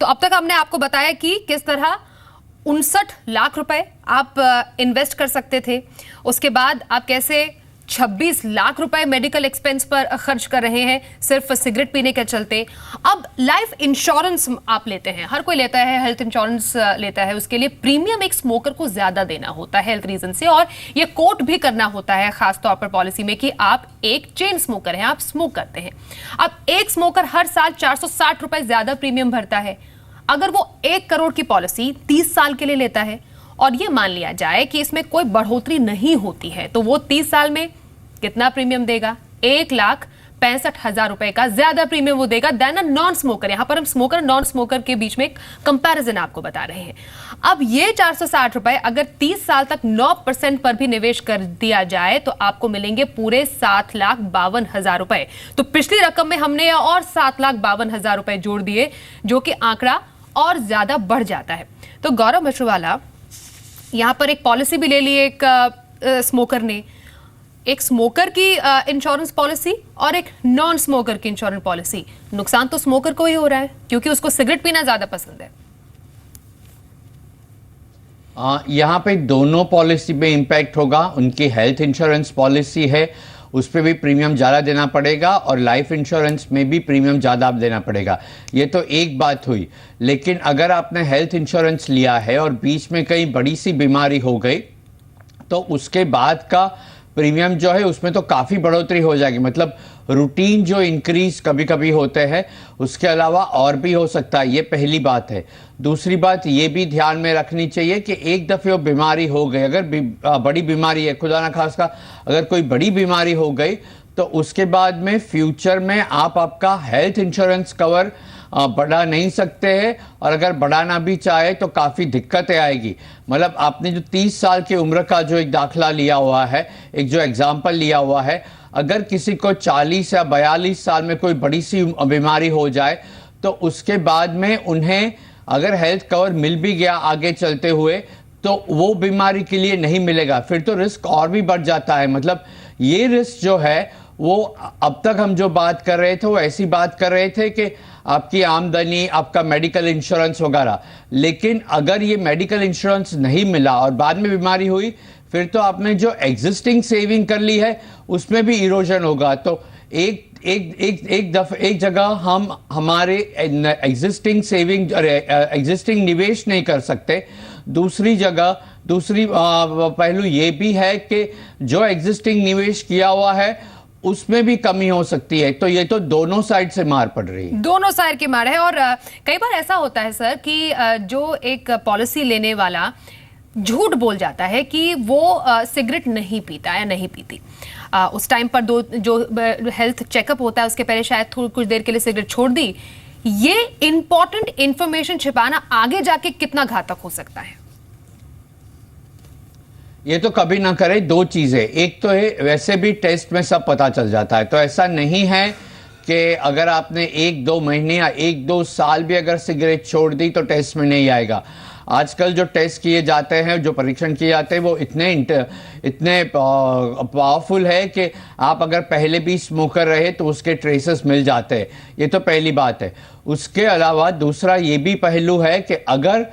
तो अब तक हमने आपको बताया कि किस तरह 59 लाख रुपए आप इन्वेस्ट कर सकते थे, उसके बाद आप कैसे 26 लाख रुपए मेडिकल एक्सपेंस पर खर्च कर रहे हैं सिर्फ सिगरेट पीने के चलते। अब लाइफ इंश्योरेंस आप लेते हैं, हर कोई लेता है, हेल्थ इंश्योरेंस लेता है, उसके लिए प्रीमियम एक स्मोकर को ज्यादा देना होता है हेल्थ रीजन से, और ये कोट भी करना होता है खास तौर पर पॉलिसी में कि आप एक चेन स्मोकर हैं, आप स्मोक करते हैं। अब एक स्मोकर हर साल 460 रुपए ज्यादा प्रीमियम भरता है। अगर वो 1 करोड़ की पॉलिसी 30 साल के लिए लेता है और ये मान लिया जाए कि इसमें कोई बढ़ोतरी नहीं होती है, तो वो 30 साल में कितना प्रीमियम देगा? 1,65,000 रुपए का ज्यादा प्रीमियम वो देगा देन अ नॉन स्मोकर। यहां पर हम स्मोकर और नॉन स्मोकर के बीच में एक कंपैरिजन आपको बता रहे हैं। अब ये 460 रुपए अगर 30 साल तक 9% पर भी निवेश कर दिया जाए तो आपको मिलेंगे पूरे 7,52,000 रुपए। तो पिछली रकम में हमने और 7,52,000 रुपए जोड़ दिए, जो कि आंकड़ा और ज्यादा बढ़ जाता है। तो गौरव मशरूवाला, यहां पर एक पॉलिसी भी ले ली एक स्मोकर ने, एक स्मोकर की इंश्योरेंस पॉलिसी और एक नॉन स्मोकर की इंश्योरेंस पॉलिसी। नुकसान तो स्मोकर को ही हो रहा है क्योंकि उसको सिगरेट पीना ज्यादा पसंद है। यहाँ पे दोनों पॉलिसी में इंपैक्ट होगा। उनकी हेल्थ इंश्योरेंस पॉलिसी है, उस पर भी प्रीमियम ज़्यादा देना पड़ेगा, और लाइफ इंश्योरेंस में भी प्रीमियम ज़्यादा देना पड़ेगा। ये तो एक बात हुई। लेकिन अगर आपने हेल्थ इंश्योरेंस लिया है और बीच में कहीं बड़ी सी बीमारी हो गई तो उसके बाद का प्रीमियम जो है उसमें तो काफ़ी बढ़ोतरी हो जाएगी। मतलब रूटीन जो इंक्रीज कभी कभी होते हैं, उसके अलावा और भी हो सकता है। ये पहली बात है। दूसरी बात ये भी ध्यान में रखनी चाहिए कि एक दफ़े वो बीमारी हो गई, अगर बड़ी बीमारी है, खुदा ना खास्ता अगर कोई बड़ी बीमारी हो गई, तो उसके बाद में फ्यूचर में आप आपका हेल्थ इंश्योरेंस कवर बढ़ा नहीं सकते हैं, और अगर बढ़ाना भी चाहे तो काफ़ी दिक्कतें आएगी। मतलब आपने जो 30 साल की उम्र का जो एक दाखला लिया हुआ है, एक जो एग्जाम्पल लिया हुआ है, अगर किसी को 40 या 42 साल में कोई बड़ी सी बीमारी हो जाए तो उसके बाद में उन्हें अगर हेल्थ कवर मिल भी गया आगे चलते हुए तो वो बीमारी के लिए नहीं मिलेगा, फिर तो रिस्क और भी बढ़ जाता है। मतलब ये रिस्क जो है वो अब तक हम जो बात कर रहे थे वो ऐसी बात कर रहे थे कि आपकी आमदनी, आपका मेडिकल इंश्योरेंस वगैरह, लेकिन अगर ये मेडिकल इंश्योरेंस नहीं मिला और बाद में बीमारी हुई, फिर तो आपने जो एग्जिस्टिंग सेविंग कर ली है उसमें भी इरोजन होगा। तो एक जगह हम हमारे एग्जिस्टिंग सेविंग एग्जिस्टिंग निवेश नहीं कर सकते। दूसरी पहलू ये भी है कि जो एग्जिस्टिंग निवेश किया हुआ है उसमें भी कमी हो सकती है। तो ये तो दोनों साइड से मार पड़ रही है, दोनों साइड की मार है। और कई बार ऐसा होता है सर कि जो एक पॉलिसी लेने वाला झूठ बोल जाता है कि वो सिगरेट नहीं पीता या नहीं पीती। उस टाइम पर जो हेल्थ चेकअप होता है उसके पहले शायद कुछ देर के लिए सिगरेट छोड़ दी। ये इंपॉर्टेंट इंफॉर्मेशन छिपाना आगे जाके कितना घातक हो सकता है? ये तो कभी ना करे। दो चीजें, एक तो है वैसे भी टेस्ट में सब पता चल जाता है, तो ऐसा नहीं है कि अगर आपने 1-2 महीने या 1-2 साल भी अगर सिगरेट छोड़ दी तो टेस्ट में नहीं आएगा। आजकल जो टेस्ट किए जाते हैं, जो परीक्षण किए जाते हैं, वो इतने पावरफुल है कि आप अगर पहले भी स्मोकर रहे तो उसके ट्रेसेस मिल जाते हैं। ये तो पहली बात है। उसके अलावा दूसरा ये भी पहलू है कि अगर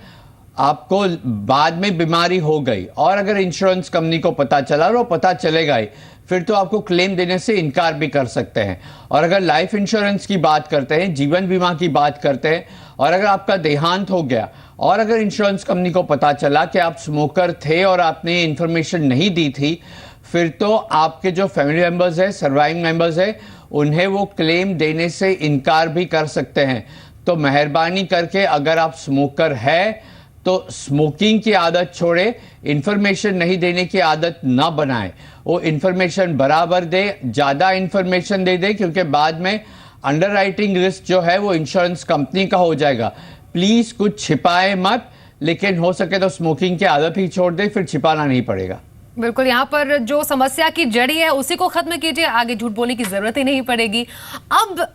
आपको बाद में बीमारी हो गई और अगर इंश्योरेंस कंपनी को पता चला, और वो पता चलेगा ही, फिर तो आपको क्लेम देने से इनकार भी कर सकते हैं। और अगर लाइफ इंश्योरेंस की बात करते हैं, जीवन बीमा की बात करते हैं, और अगर आपका देहांत हो गया और अगर इंश्योरेंस कंपनी को पता चला कि आप स्मोकर थे और आपने इंफॉर्मेशन नहीं दी थी, फिर तो आपके जो फैमिली मेंबर्स है, सर्वाइविंग मेंबर्स है, उन्हें वो क्लेम देने से इनकार भी कर सकते हैं। तो मेहरबानी करके अगर आप स्मोकर है तो स्मोकिंग की आदत छोड़े, इंफॉर्मेशन नहीं देने की आदत ना बनाए। वो इंफॉर्मेशन बराबर दे, ज़्यादा इंफॉर्मेशन दे, क्योंकि बाद में अंडरराइटिंग रिस्क जो है वो इंश्योरेंस कंपनी का हो जाएगा। प्लीज़ कुछ छिपाए मत, लेकिन हो सके तो स्मोकिंग की आदत ही छोड़ दे, फिर छिपाना नहीं पड़ेगा। बिल्कुल, यहाँ पर जो समस्या की जड़ी है उसी को खत्म कीजिए, आगे झूठ बोलने की जरूरत ही नहीं पड़ेगी। अब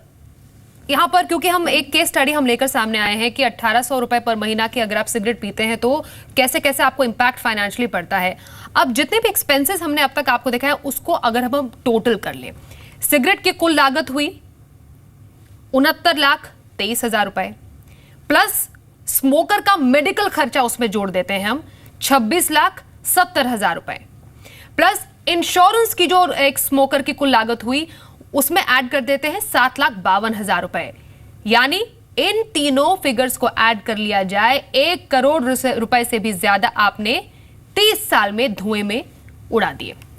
यहाँ पर क्योंकि हम एक केस स्टडी हम लेकर सामने आए हैं कि 1800 रुपए पर महीना की अगर आप सिगरेट पीते हैं तो कैसे कैसे आपको इंपैक्ट फाइनेंशियली पड़ता है। अब जितने भी एक्सपेंसेस हमने अब तक आपको देखा है उसको अगर हम टोटल कर लें, सिगरेट की कुल लागत हुई 69,23,000 रुपए, प्लस स्मोकर का मेडिकल खर्चा उसमें जोड़ देते हैं हम 26,70,000 रुपए, प्लस इंश्योरेंस की जो एक स्मोकर की कुल लागत हुई उसमें ऐड कर देते हैं 7,52,000 रुपए। यानी इन तीनों फिगर्स को ऐड कर लिया जाए 1 करोड़ रुपए से भी ज्यादा आपने 30 साल में धुएं में उड़ा दिए।